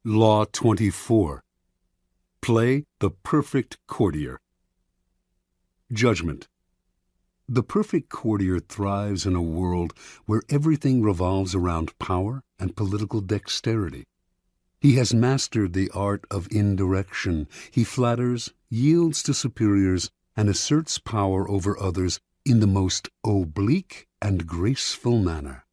Law 24. Play the perfect courtier. Judgment. The perfect courtier thrives in a world where everything revolves around power and political dexterity. He has mastered the art of indirection. He flatters, yields to superiors, and asserts power over others in the most oblique and graceful manner.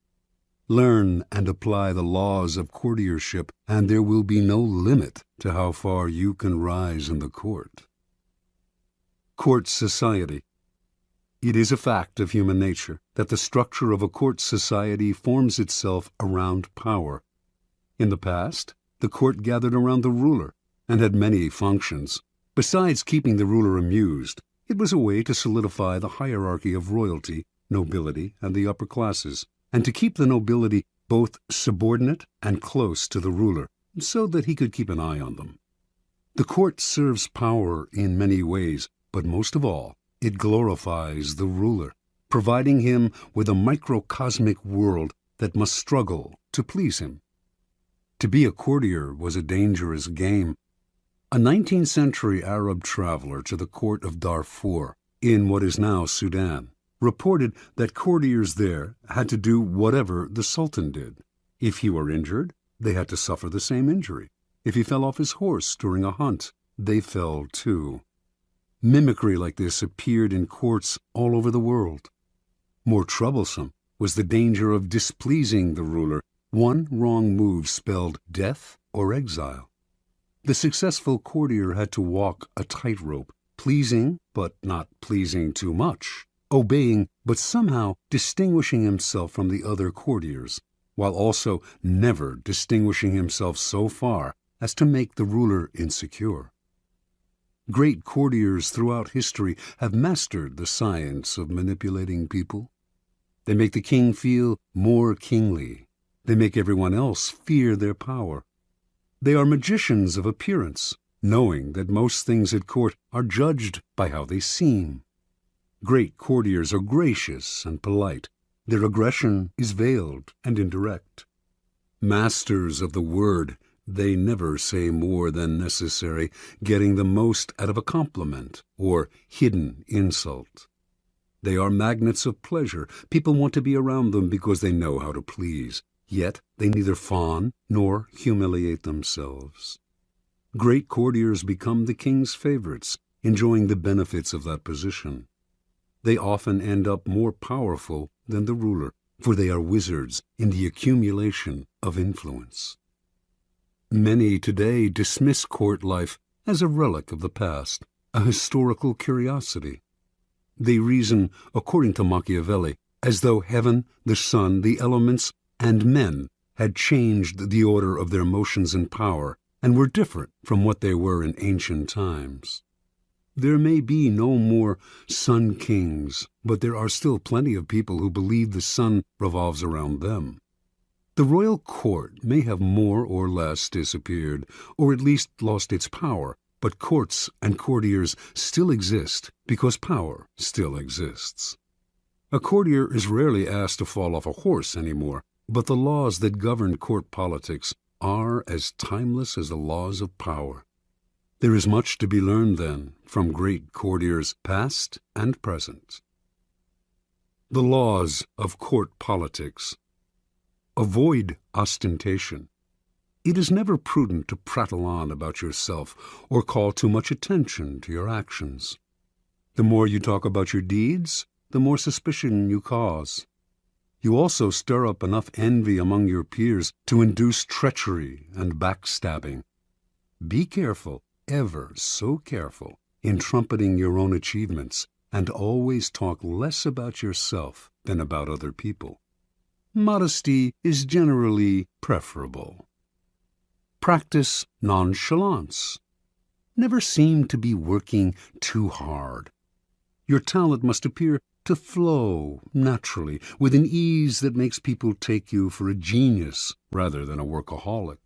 Learn and apply the laws of courtiership, and there will be no limit to how far you can rise in the court. Court society. It is a fact of human nature that the structure of a court society forms itself around power. In the past, the court gathered around the ruler and had many functions. Besides keeping the ruler amused, it was a way to solidify the hierarchy of royalty, nobility, and the upper classes, and to keep the nobility both subordinate and close to the ruler, so that he could keep an eye on them. The court serves power in many ways, but most of all, it glorifies the ruler, providing him with a microcosmic world that must struggle to please him. To be a courtier was a dangerous game. A 19th century Arab traveler to the court of Darfur, in what is now Sudan, reported that courtiers there had to do whatever the Sultan did. If he were injured, they had to suffer the same injury. If he fell off his horse during a hunt, they fell too. Mimicry like this appeared in courts all over the world. More troublesome was the danger of displeasing the ruler. One wrong move spelled death or exile. The successful courtier had to walk a tightrope, pleasing but not pleasing too much, obeying but somehow distinguishing himself from the other courtiers, while also never distinguishing himself so far as to make the ruler insecure. Great courtiers throughout history have mastered the science of manipulating people. They make the king feel more kingly. They make everyone else fear their power. They are magicians of appearance, knowing that most things at court are judged by how they seem. Great courtiers are gracious and polite. Their aggression is veiled and indirect. Masters of the word, they never say more than necessary, getting the most out of a compliment or hidden insult. They are magnets of pleasure. People want to be around them because they know how to please. Yet they neither fawn nor humiliate themselves. Great courtiers become the king's favorites, enjoying the benefits of that position. They often end up more powerful than the ruler, for they are wizards in the accumulation of influence. Many today dismiss court life as a relic of the past, a historical curiosity. They reason, according to Machiavelli, as though heaven, the sun, the elements, and men had changed the order of their motions and power, and were different from what they were in ancient times. There may be no more sun kings, but there are still plenty of people who believe the sun revolves around them. The royal court may have more or less disappeared, or at least lost its power, but courts and courtiers still exist because power still exists. A courtier is rarely asked to fall off a horse anymore, but the laws that govern court politics are as timeless as the laws of power. There is much to be learned, then, from great courtiers past and present. The laws of court politics. Avoid ostentation. It is never prudent to prattle on about yourself or call too much attention to your actions. The more you talk about your deeds, the more suspicion you cause. You also stir up enough envy among your peers to induce treachery and backstabbing. Be careful, ever so careful, in trumpeting your own achievements, and always talk less about yourself than about other people. Modesty is generally preferable. Practice nonchalance. Never seem to be working too hard. Your talent must appear to flow naturally, with an ease that makes people take you for a genius rather than a workaholic.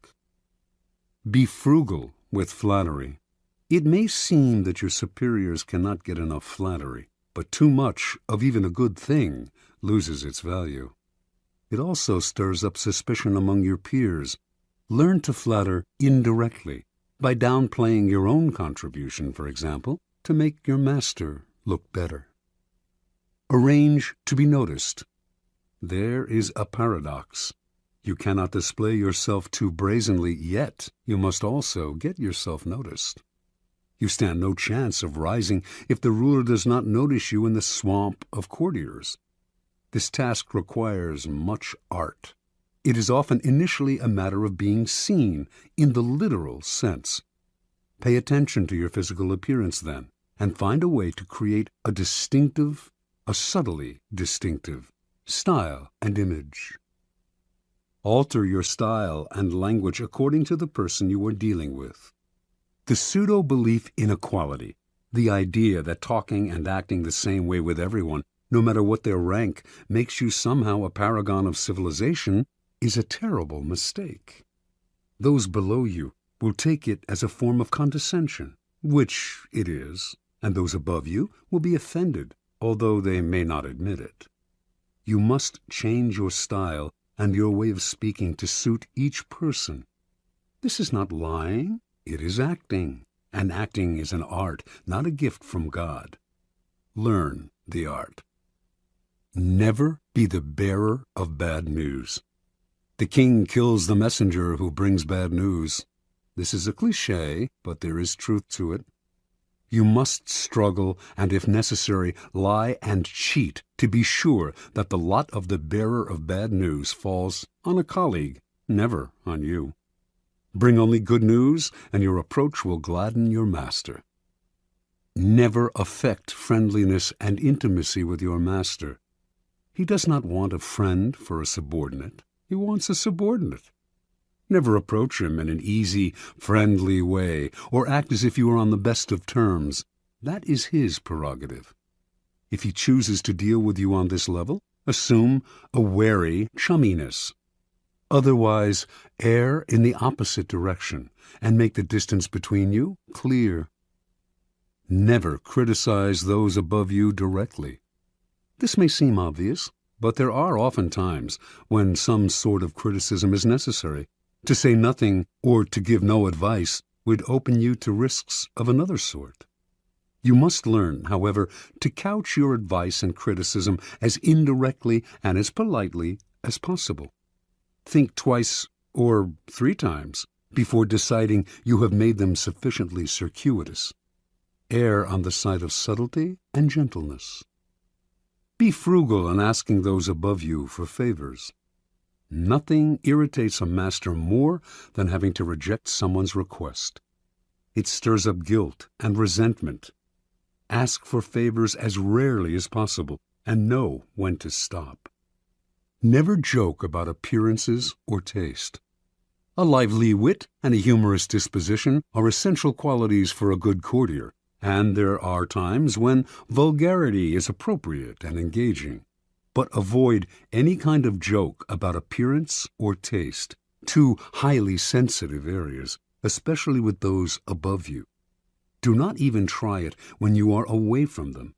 Be frugal with flattery. It may seem that your superiors cannot get enough flattery, but too much of even a good thing loses its value. It also stirs up suspicion among your peers. Learn to flatter indirectly, by downplaying your own contribution, for example, to make your master look better. Arrange to be noticed. There is a paradox. You cannot display yourself too brazenly, yet you must also get yourself noticed. You stand no chance of rising if the ruler does not notice you in the swamp of courtiers. This task requires much art. It is often initially a matter of being seen in the literal sense. Pay attention to your physical appearance then, and find a way to create a distinctive, a subtly distinctive, style and image. Alter your style and language according to the person you are dealing with. The pseudo-belief in equality, the idea that talking and acting the same way with everyone, no matter what their rank, makes you somehow a paragon of civilization, is a terrible mistake. Those below you will take it as a form of condescension, which it is, and those above you will be offended, although they may not admit it. You must change your style and your way of speaking to suit each person. This is not lying, it is acting, and acting is an art, not a gift from God. Learn the art. Never be the bearer of bad news. The king kills the messenger who brings bad news. This is a cliché, but there is truth to it. You must struggle and, if necessary, lie and cheat to be sure that the lot of the bearer of bad news falls on a colleague, never on you. Bring only good news, and your approach will gladden your master. Never affect friendliness and intimacy with your master. He does not want a friend for a subordinate. He wants a subordinate. Never approach him in an easy, friendly way, or act as if you are on the best of terms. That is his prerogative. If he chooses to deal with you on this level, assume a wary chumminess. Otherwise, err in the opposite direction, and make the distance between you clear. Never criticize those above you directly. This may seem obvious, but there are often times when some sort of criticism is necessary. To say nothing or to give no advice would open you to risks of another sort. You must learn, however, to couch your advice and criticism as indirectly and as politely as possible. Think twice or 3 times before deciding you have made them sufficiently circuitous. Err on the side of subtlety and gentleness. Be frugal in asking those above you for favors. Nothing irritates a master more than having to reject someone's request. It stirs up guilt and resentment. Ask for favors as rarely as possible, and know when to stop. Never joke about appearances or taste. A lively wit and a humorous disposition are essential qualities for a good courtier, and there are times when vulgarity is appropriate and engaging. But avoid any kind of joke about appearance or taste, 2 highly sensitive areas, especially with those above you. Do not even try it when you are away from them.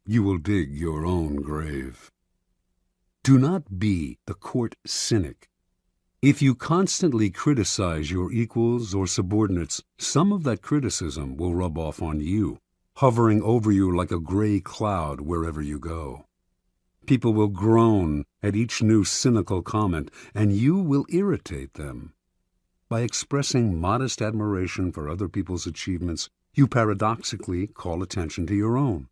You will dig your own grave. Do not be the court cynic. If you constantly criticize your equals or subordinates, some of that criticism will rub off on you, hovering over you like a gray cloud wherever you go. People will groan at each new cynical comment, and you will irritate them. By expressing modest admiration for other people's achievements, you paradoxically call attention to your own.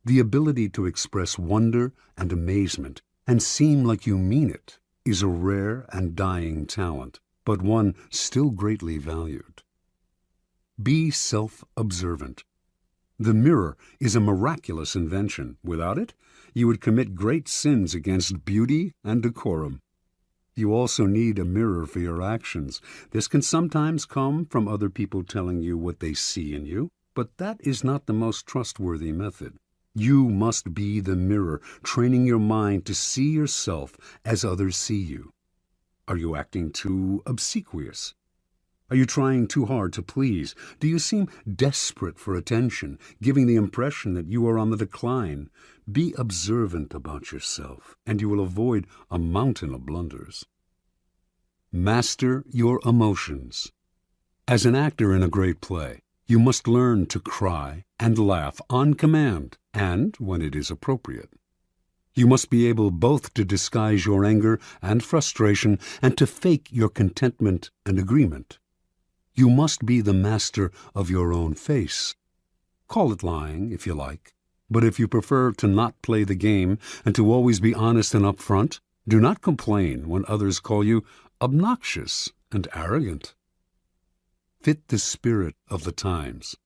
The ability to express wonder and amazement and seem like you mean it is a rare and dying talent, but one still greatly valued. Be self-observant. The mirror is a miraculous invention. Without it, you would commit great sins against beauty and decorum. You also need a mirror for your actions. This can sometimes come from other people telling you what they see in you, but that is not the most trustworthy method. You must be the mirror, training your mind to see yourself as others see you. Are you acting too obsequious? Are you trying too hard to please? Do you seem desperate for attention, giving the impression that you are on the decline? Be observant about yourself, and you will avoid a mountain of blunders. Master your emotions. As an actor in a great play, you must learn to cry and laugh on command and when it is appropriate. You must be able both to disguise your anger and frustration and to fake your contentment and agreement. You must be the master of your own face. Call it lying if you like, but if you prefer to not play the game and to always be honest and upfront, do not complain when others call you obnoxious and arrogant. Fit the spirit of the times.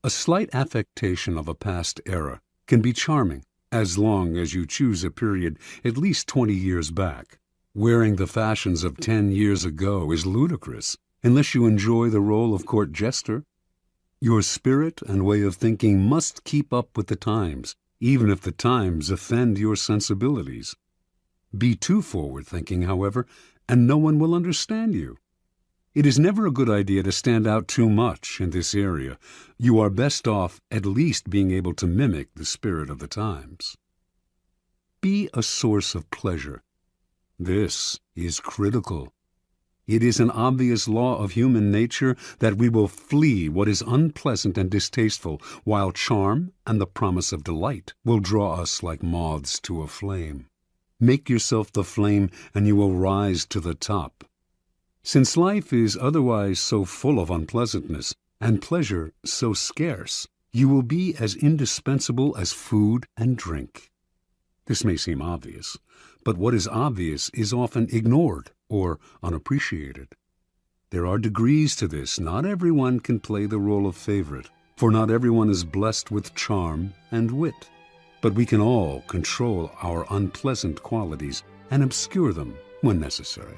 A slight affectation of a past era can be charming as long as you choose a period at least 20 years back. Wearing the fashions of 10 years ago is ludicrous unless you enjoy the role of court jester. Your spirit and way of thinking must keep up with the times, even if the times offend your sensibilities. Be too forward-thinking, however, and no one will understand you. It is never a good idea to stand out too much in this area. You are best off at least being able to mimic the spirit of the times. Be a source of pleasure. This is critical. It is an obvious law of human nature that we will flee what is unpleasant and distasteful, while charm and the promise of delight will draw us like moths to a flame. Make yourself the flame, and you will rise to the top. Since life is otherwise so full of unpleasantness, and pleasure so scarce, you will be as indispensable as food and drink. This may seem obvious, but what is obvious is often ignored or unappreciated. There are degrees to this. Not everyone can play the role of favorite, for not everyone is blessed with charm and wit. But we can all control our unpleasant qualities and obscure them when necessary.